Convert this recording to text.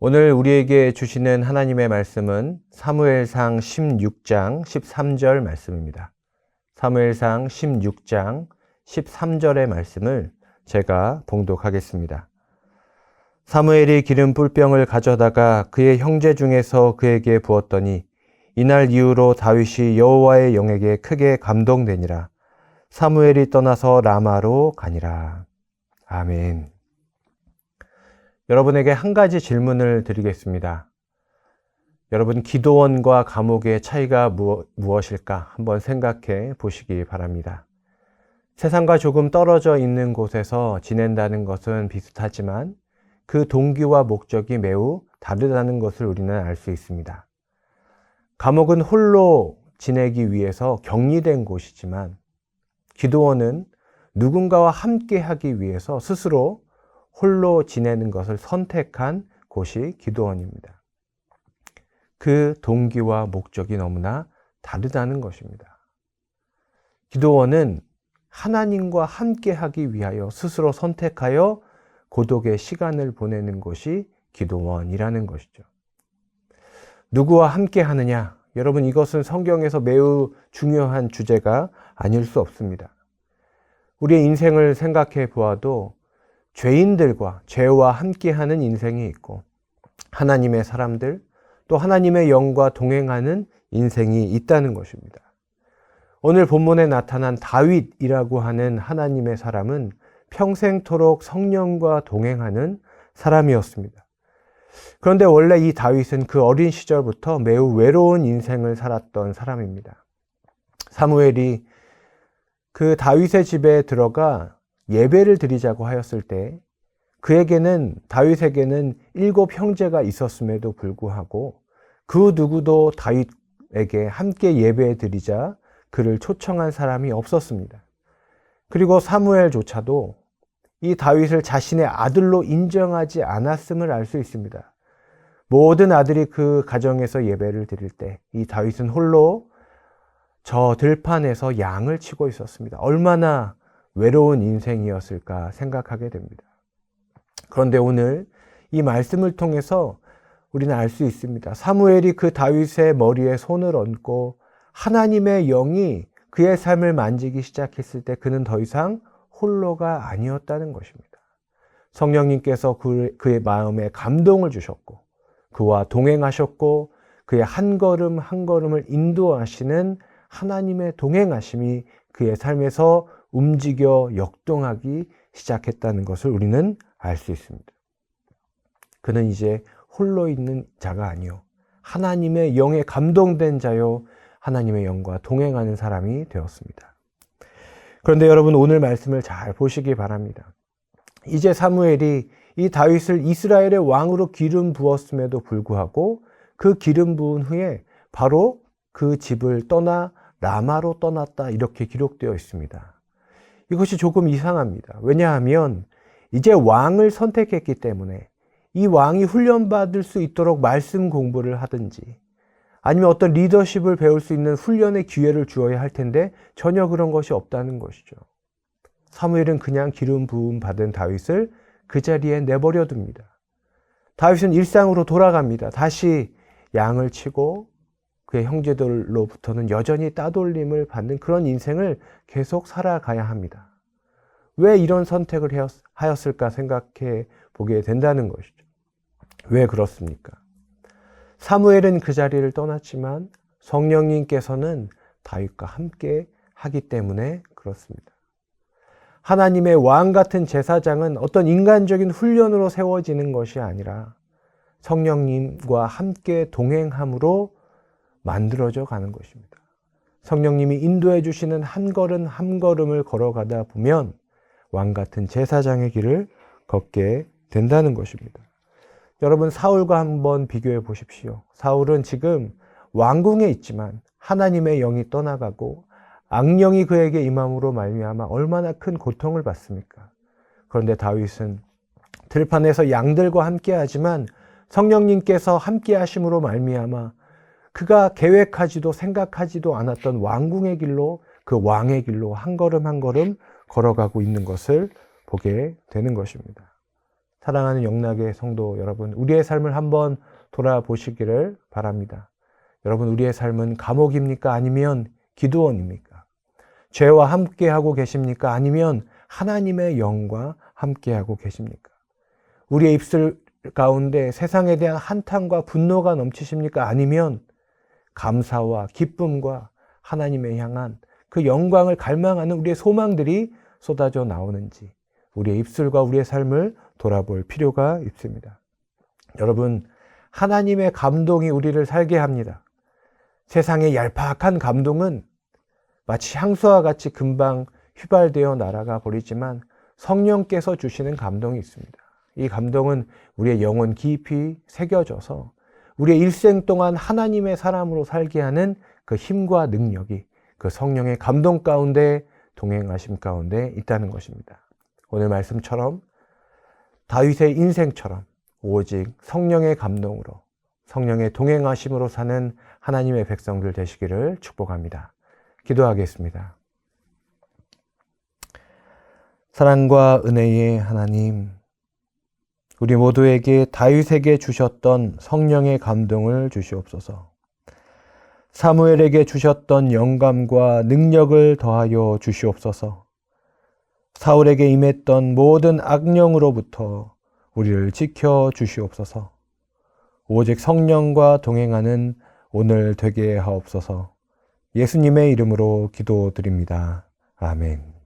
오늘 우리에게 주시는 하나님의 말씀은 사무엘상 16장 13절 말씀입니다. 사무엘상 16장 13절의 말씀을 제가 봉독하겠습니다. 사무엘이 기름 뿔병을 가져다가 그의 형제 중에서 그에게 부었더니 이날 이후로 다윗이 여호와의 영에게 크게 감동되니라. 사무엘이 떠나서 라마로 가니라. 아멘. 여러분에게 한 가지 질문을 드리겠습니다. 여러분, 기도원과 감옥의 차이가 무엇일까 한번 생각해 보시기 바랍니다. 세상과 조금 떨어져 있는 곳에서 지낸다는 것은 비슷하지만 그 동기와 목적이 매우 다르다는 것을 우리는 알 수 있습니다. 감옥은 홀로 지내기 위해서 격리된 곳이지만 기도원은 누군가와 함께 하기 위해서 스스로 홀로 지내는 것을 선택한 곳이 기도원입니다. 그 동기와 목적이 너무나 다르다는 것입니다. 기도원은 하나님과 함께 하기 위하여 스스로 선택하여 고독의 시간을 보내는 곳이 기도원이라는 것이죠. 누구와 함께 하느냐? 여러분, 이것은 성경에서 매우 중요한 주제가 아닐 수 없습니다. 우리의 인생을 생각해 보아도 죄인들과 죄와 함께하는 인생이 있고 하나님의 사람들, 또 하나님의 영과 동행하는 인생이 있다는 것입니다. 오늘 본문에 나타난 다윗이라고 하는 하나님의 사람은 평생토록 성령과 동행하는 사람이었습니다. 그런데 원래 이 다윗은 그 어린 시절부터 매우 외로운 인생을 살았던 사람입니다. 사무엘이 그 다윗의 집에 들어가 예배를 드리자고 하였을 때 다윗에게는 7 형제가 있었음에도 불구하고 그 누구도 다윗에게 함께 예배 드리자 그를 초청한 사람이 없었습니다. 그리고 사무엘조차도 이 다윗을 자신의 아들로 인정하지 않았음을 알 수 있습니다. 모든 아들이 그 가정에서 예배를 드릴 때 이 다윗은 홀로 저 들판에서 양을 치고 있었습니다. 얼마나 외로운 인생이었을까 생각하게 됩니다. 그런데 오늘 이 말씀을 통해서 우리는 알 수 있습니다. 사무엘이 그 다윗의 머리에 손을 얹고 하나님의 영이 그의 삶을 만지기 시작했을 때 그는 더 이상 홀로가 아니었다는 것입니다. 성령님께서 그의 마음에 감동을 주셨고 그와 동행하셨고 그의 한 걸음 한 걸음을 인도하시는 하나님의 동행하심이 그의 삶에서 움직여 역동하기 시작했다는 것을 우리는 알 수 있습니다. 그는 이제 홀로 있는 자가 아니요 하나님의 영에 감동된 자요 하나님의 영과 동행하는 사람이 되었습니다. 그런데 여러분, 오늘 말씀을 잘 보시기 바랍니다. 이제 사무엘이 이 다윗을 이스라엘의 왕으로 기름 부었음에도 불구하고 그 기름 부은 후에 바로 그 집을 떠나 라마로 떠났다, 이렇게 기록되어 있습니다. 이것이 조금 이상합니다. 왜냐하면 이제 왕을 선택했기 때문에 이 왕이 훈련받을 수 있도록 말씀 공부를 하든지 아니면 어떤 리더십을 배울 수 있는 훈련의 기회를 주어야 할 텐데 전혀 그런 것이 없다는 것이죠. 사무엘은 그냥 기름 부음 받은 다윗을 그 자리에 내버려 둡니다. 다윗은 일상으로 돌아갑니다. 다시 양을 치고 그의 형제들로부터는 여전히 따돌림을 받는 그런 인생을 계속 살아가야 합니다. 왜 이런 선택을 하였을까 생각해 보게 된다는 것이죠. 왜 그렇습니까? 사무엘은 그 자리를 떠났지만 성령님께서는 다윗과 함께 하기 때문에 그렇습니다. 하나님의 왕 같은 제사장은 어떤 인간적인 훈련으로 세워지는 것이 아니라 성령님과 함께 동행함으로 만들어져 가는 것입니다. 성령님이 인도해 주시는 한 걸음 한 걸음을 걸어가다 보면 왕 같은 제사장의 길을 걷게 된다는 것입니다. 여러분, 사울과 한번 비교해 보십시오. 사울은 지금 왕궁에 있지만 하나님의 영이 떠나가고 악령이 그에게 임함으로 말미암아 얼마나 큰 고통을 받습니까? 그런데 다윗은 들판에서 양들과 함께 하지만 성령님께서 함께 하심으로 말미암아 그가 계획하지도 생각하지도 않았던 왕궁의 길로, 그 왕의 길로 한 걸음 한 걸음 걸어가고 있는 것을 보게 되는 것입니다. 사랑하는 영락의 성도 여러분, 우리의 삶을 한번 돌아보시기를 바랍니다. 여러분, 우리의 삶은 감옥입니까? 아니면 기도원입니까? 죄와 함께하고 계십니까? 아니면 하나님의 영과 함께하고 계십니까? 우리의 입술 가운데 세상에 대한 한탄과 분노가 넘치십니까? 아니면 감사와 기쁨과 하나님의 향한 그 영광을 갈망하는 우리의 소망들이 쏟아져 나오는지 우리의 입술과 우리의 삶을 돌아볼 필요가 있습니다. 여러분, 하나님의 감동이 우리를 살게 합니다. 세상의 얄팍한 감동은 마치 향수와 같이 금방 휘발되어 날아가 버리지만 성령께서 주시는 감동이 있습니다. 이 감동은 우리의 영혼 깊이 새겨져서 우리의 일생 동안 하나님의 사람으로 살게 하는 그 힘과 능력이 그 성령의 감동 가운데 동행하심 가운데 있다는 것입니다. 오늘 말씀처럼 다윗의 인생처럼 오직 성령의 감동으로 성령의 동행하심으로 사는 하나님의 백성들 되시기를 축복합니다. 기도하겠습니다. 사랑과 은혜의 하나님, 우리 모두에게 다윗에게 주셨던 성령의 감동을 주시옵소서. 사무엘에게 주셨던 영감과 능력을 더하여 주시옵소서. 사울에게 임했던 모든 악령으로부터 우리를 지켜 주시옵소서. 오직 성령과 동행하는 오늘 되게 하옵소서. 예수님의 이름으로 기도드립니다. 아멘.